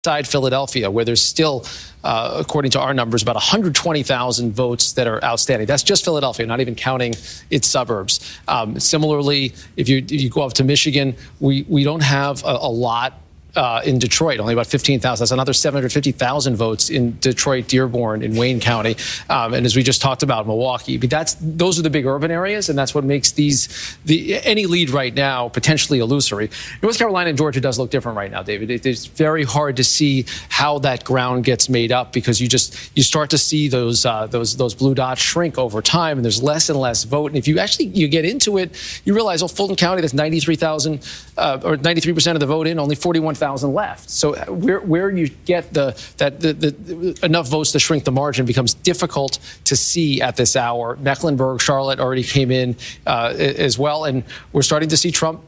Inside Philadelphia, where there's still, according to our numbers, about 120,000 votes that are outstanding. That's just Philadelphia, not even counting its suburbs. Similarly, if you go up to Michigan, we don't have a lot in Detroit, only about 15,000. That's another 750,000 votes in Detroit, Dearborn, in Wayne County. And as we just talked about, Milwaukee. But those are the big urban areas, and that's what makes any lead right now potentially illusory. North Carolina and Georgia does look different right now, David. It's very hard to see how that ground gets made up because you start to see those blue dots shrink over time, and there's less and less vote. And if you get into it, you realize, Fulton County, that's 93,000 or 93% of the vote in, only 41,000 left. So where you get enough votes to shrink the margin becomes difficult to see at this hour. Mecklenburg, Charlotte already came in as well, and we're starting to see Trump,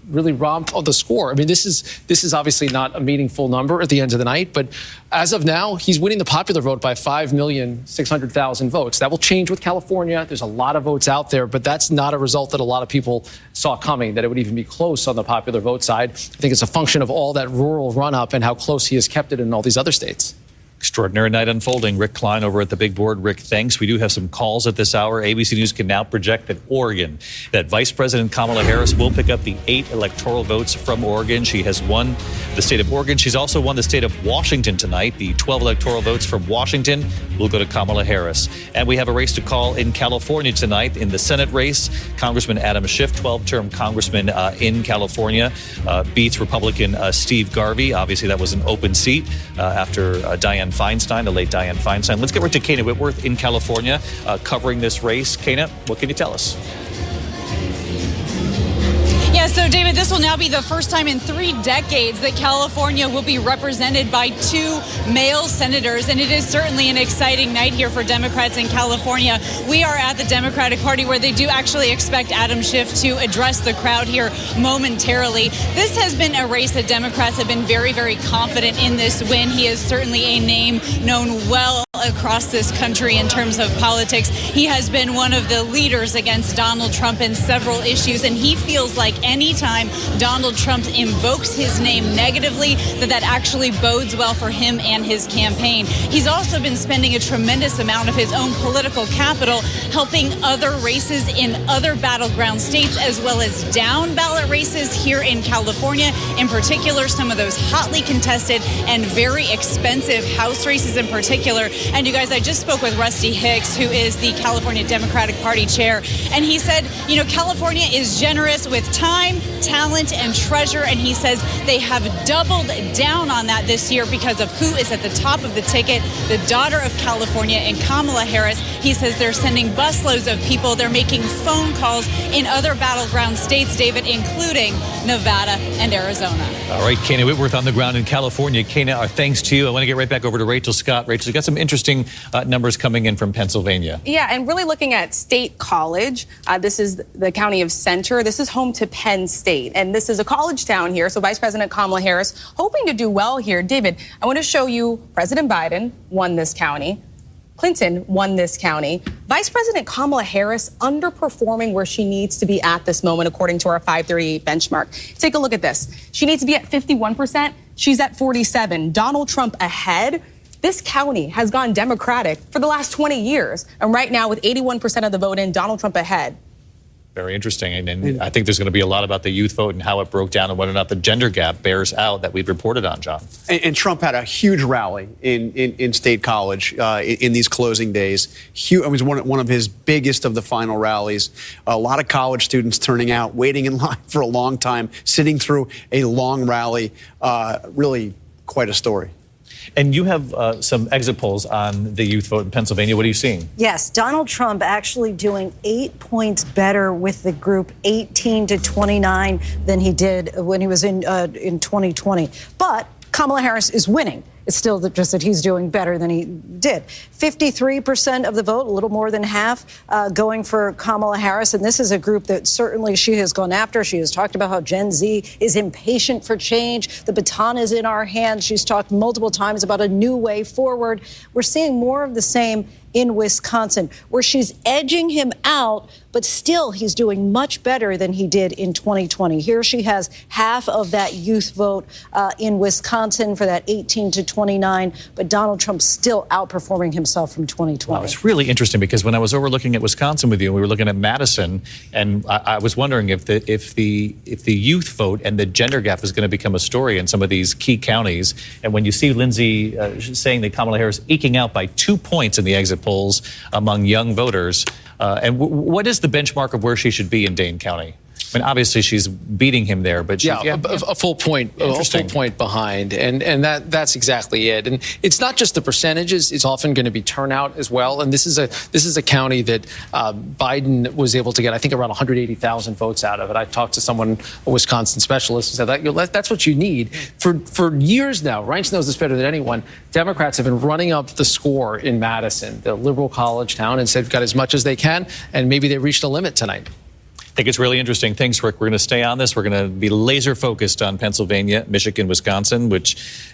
really romp the score. I mean, this is obviously not a meaningful number at the end of the night, but as of now, he's winning the popular vote by 5,600,000 votes. That will change with California. There's a lot of votes out there, but that's not a result that a lot of people saw coming, that it would even be close on the popular vote side. I think it's a function of all that rural run-up and how close he has kept it in all these other states. Extraordinary night unfolding. Rick Klein over at the big board. Rick, thanks. We do have some calls at this hour. ABC News can now project that Vice President Kamala Harris will pick up the 8 electoral votes from Oregon. She has won the state of Oregon. She's also won the state of Washington tonight. The 12 electoral votes from Washington will go to Kamala Harris. And we have a race to call in California tonight in the Senate race. Congressman Adam Schiff, 12-term congressman in California, beats Republican Steve Garvey. Obviously, that was an open seat after Dianne Feinstein, the late Dianne Feinstein. Let's get right to Kana Whitworth in California covering this race. Kana, what can you tell us? Yeah, so David, this will now be the first time in 3 decades that California will be represented by 2 male senators, and it is certainly an exciting night here for Democrats in California. We are at the Democratic Party where they do actually expect Adam Schiff to address the crowd here momentarily. This has been a race that Democrats have been very, very confident in this win. He is certainly a name known well across this country in terms of politics. He has been one of the leaders against Donald Trump in several issues, and he feels like anytime Donald Trump invokes his name negatively, that actually bodes well for him and his campaign. He's also been spending a tremendous amount of his own political capital helping other races in other battleground states, as well as down ballot races here in California, in particular some of those hotly contested and very expensive House races in particular. And you guys, I just spoke with Rusty Hicks, who is the California Democratic Party chair, and he said, California is generous with time, talent, and treasure, and he says they have doubled down on that this year because of who is at the top of the ticket, the daughter of California and Kamala Harris. He says they're sending busloads of people. They're making phone calls in other battleground states, David, including Nevada and Arizona. All right, Kana Whitworth on the ground in California. Kana, our thanks to you. I want to get right back over to Rachel Scott. Rachel, you got some interesting numbers coming in from Pennsylvania. Yeah, and really looking at State College. This is the county of Center. This is home to Penn State, and this is a college town here. So Vice President Kamala Harris hoping to do well here. David, I want to show you President Biden won this county. Clinton won this county. Vice President Kamala Harris underperforming where she needs to be at this moment, according to our 538 benchmark. Take a look at this. She needs to be at 51%. She's at 47%. Donald Trump ahead. This county has gone Democratic for the last 20 years. And right now, with 81% of the vote in, Donald Trump ahead. Very interesting. And I think there's going to be a lot about the youth vote and how it broke down and whether or not the gender gap bears out that we've reported on, John. And Trump had a huge rally in State College in these closing days. It was one of his biggest of the final rallies. A lot of college students turning out, waiting in line for a long time, sitting through a long rally. Really quite a story. And you have some exit polls on the youth vote in Pennsylvania. What are you seeing? Yes, Donald Trump actually doing 8 points better with the group 18 to 29 than he did when he was in 2020. But Kamala Harris is winning. It's still just that he's doing better than he did. 53% of the vote, a little more than half, going for Kamala Harris. And this is a group that certainly she has gone after. She has talked about how Gen Z is impatient for change. The baton is in our hands. She's talked multiple times about a new way forward. We're seeing more of the same in Wisconsin, where she's edging him out, but still he's doing much better than he did in 2020. Here she has half of that youth vote in Wisconsin for that 18 to 29, but Donald Trump's still outperforming himself from 2020. Well, it's really interesting because when I was over looking at Wisconsin with you, we were looking at Madison, and I was wondering if the youth vote and the gender gap is going to become a story in some of these key counties. And when you see Lindsay saying that Kamala Harris eking out by 2 points in the exit polls among young voters, and what is the benchmark of where she should be in Dane County? I mean, obviously she's beating him there, but a full point behind, and that's exactly it. And it's not just the percentages; it's often going to be turnout as well. And this is a county that Biden was able to get, I think, around 180,000 votes out of it. I talked to someone, a Wisconsin specialist, who said that's what you need. For years now, Reince knows this better than anyone. Democrats have been running up the score in Madison, the liberal college town, and said got as much as they can, and maybe they reached a limit tonight. I think it's really interesting. Thanks, Rick. We're going to stay on this. We're going to be laser focused on Pennsylvania, Michigan, Wisconsin, which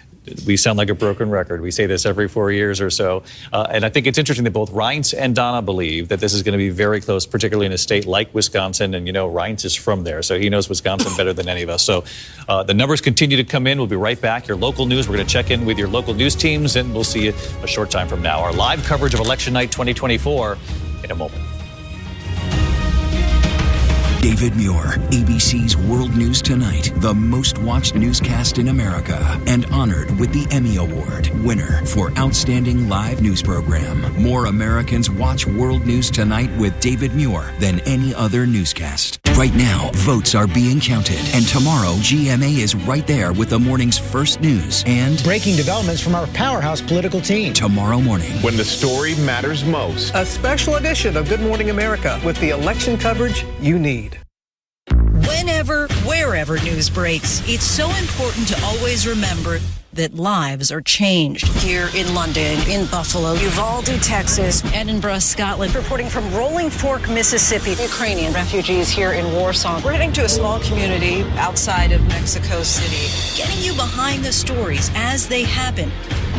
we sound like a broken record. We say this every 4 years or so. And I think it's interesting that both Reince and Donna believe that this is going to be very close, particularly in a state like Wisconsin. And, you know, Reince is from there, so he knows Wisconsin better than any of us. So the numbers continue to come in. We'll be right back. Your local news. We're going to check in with your local news teams, and we'll see you a short time from now. Our live coverage of Election Night 2024 in a moment. David Muir, ABC's World News Tonight, the most watched newscast in America, and honored with the Emmy Award, winner for Outstanding Live News Program. More Americans watch World News Tonight with David Muir than any other newscast. Right now, votes are being counted, and tomorrow, GMA is right there with the morning's first news and breaking developments from our powerhouse political team. Tomorrow morning, when the story matters most, a special edition of Good Morning America with the election coverage you need. Whenever, wherever news breaks, it's so important to always remember that lives are changed. Here in London, in Buffalo, Uvalde, Texas, Edinburgh, Scotland. Reporting from Rolling Fork, Mississippi. Ukrainian refugees here in Warsaw. We're heading to a small community outside of Mexico City. Getting you behind the stories as they happen.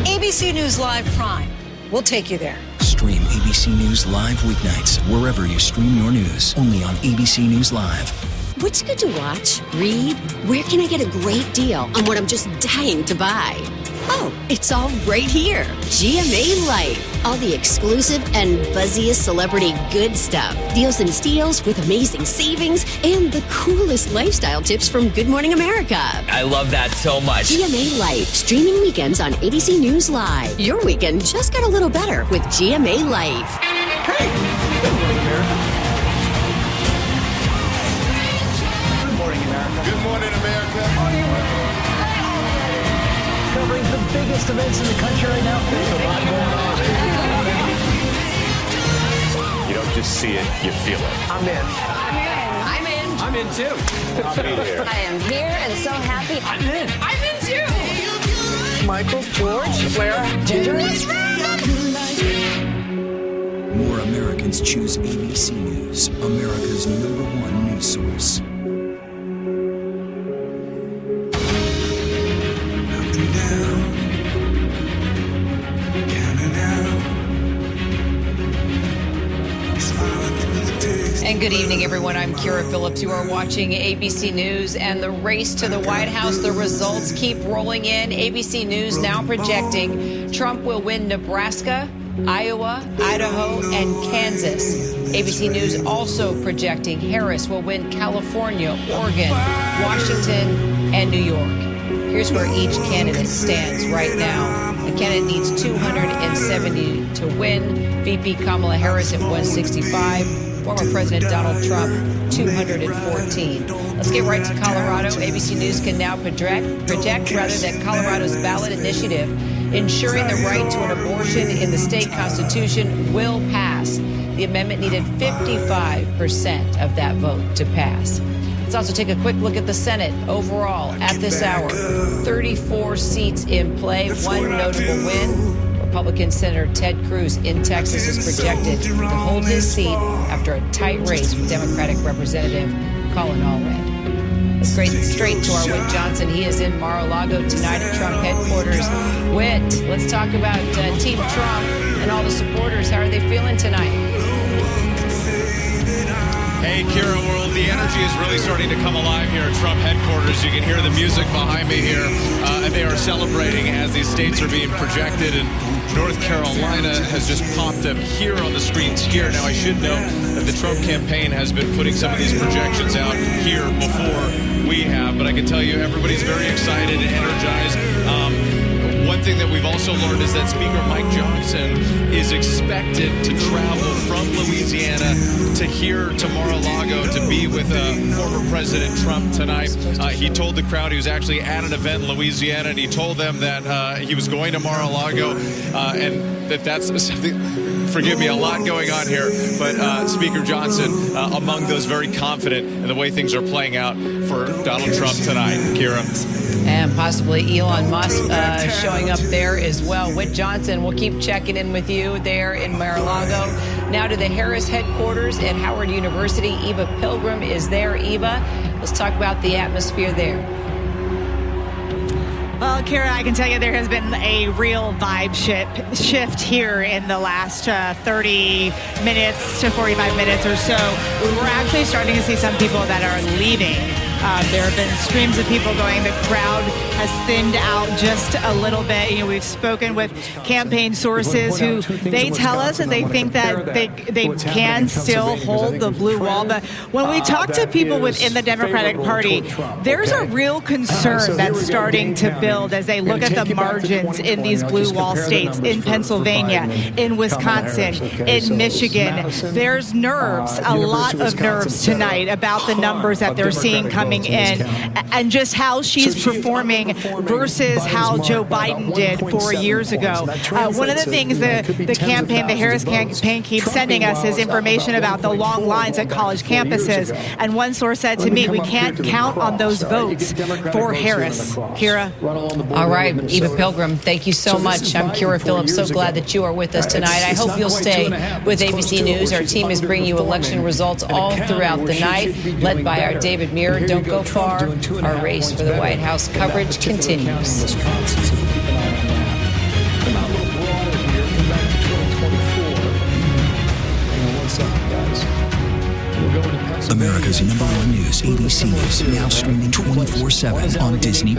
ABC News Live Prime. We'll take you there. Stream ABC News Live weeknights wherever you stream your news. Only on ABC News Live. What's good to watch, read? Where can I get a great deal on what I'm just dying to buy? Oh, it's all right here. GMA Life. All the exclusive and buzziest celebrity good stuff. Deals and steals with amazing savings and the coolest lifestyle tips from Good Morning America. I love that so much. GMA Life. Streaming weekends on ABC News Live. Your weekend just got a little better with GMA Life. Hey! Good Morning America. Good morning, America. Covering the biggest events in the country right now. There's a lot going on. You don't just see it, you feel it. I'm in. I'm in. I'm in too. I'll be here. I am here and so happy. I'm in. I'm in too. Michael, George, Clara, Ginger. More Americans choose ABC News, America's #1 news source. And good evening, everyone. I'm Kira Phillips. You are watching ABC News and the race to the White House. The results keep rolling in. ABC News now projecting Trump will win Nebraska, Iowa, Idaho, and Kansas. ABC News also projecting Harris will win California, Oregon, Washington, and New York. Here's where each candidate stands right now. The candidate needs 270 to win. VP Kamala Harris at 165. Former President Donald Trump, 214. Let's get right to Colorado. ABC News can now project that Colorado's ballot initiative ensuring the right to an abortion in the state constitution will pass. The amendment needed 55% of that vote to pass. Let's also take a quick look at the Senate overall at this hour. 34 seats in play, one notable win. Republican Senator Ted Cruz in Texas is projected to hold his seat after a tight race with Democratic Representative Colin Allred. Let's go straight to our Whit Johnson. He is in Mar-a-Lago tonight at Trump headquarters. Whit, let's talk about Team Trump and all the supporters. How are they feeling tonight? Hey, Kira, well, the energy is really starting to come alive here at Trump headquarters. You can hear the music behind me here, and they are celebrating as these states are being projected, and North Carolina has just popped up here on the screens here. Now, I should note that the Trump campaign has been putting some of these projections out here before we have, but I can tell you everybody's very excited and energized. One thing that we've also learned is that Speaker Mike Johnson is expected to travel from Louisiana to here to Mar-a-Lago to be with former President Trump tonight. He told the crowd he was actually at an event in Louisiana, and he told them that he was going to Mar-a-Lago, and that's something. Forgive me, a lot going on here, but Speaker Johnson among those very confident in the way things are playing out for Donald Trump tonight. Kira. And possibly Elon Musk showing up there as well. Whit Johnson, we'll keep checking in with you there in Mar-a-Lago. Now to the Harris headquarters at Howard University. Eva Pilgrim is there. Eva, let's talk about the atmosphere there. Well, Kira, I can tell you there has been a real vibe shift here in the last 30 minutes to 45 minutes or so. We're actually starting to see some people that are leaving. There have been streams of people going. The crowd has thinned out just a little bit. You know, we've spoken with campaign sources who they tell us that they think that they can still hold the blue wall. But when we talk to people within the Democratic Party, there's a real concern that's starting to build as they look at the margins in these blue wall states, in Pennsylvania, in Wisconsin, in Michigan. There's nerves, a lot of nerves tonight about the numbers that they're seeing coming in and just how she's performing versus how Joe Biden did 4 years ago. One of the things the campaign, the Harris campaign, keeps sending us is information about the long lines at college campuses. And one source said to me, we can't count on those votes for Harris. Kira? All right, Eva Pilgrim, thank you so much. I'm Kira Phillips. So glad that you are with us tonight. I hope you'll stay with ABC News. Our team is bringing you election results all throughout the night, led by our David Muir. Don't go far. Our race for the White House coverage continues. America's #1 news, ABC News, now streaming 24/7 on Disney+.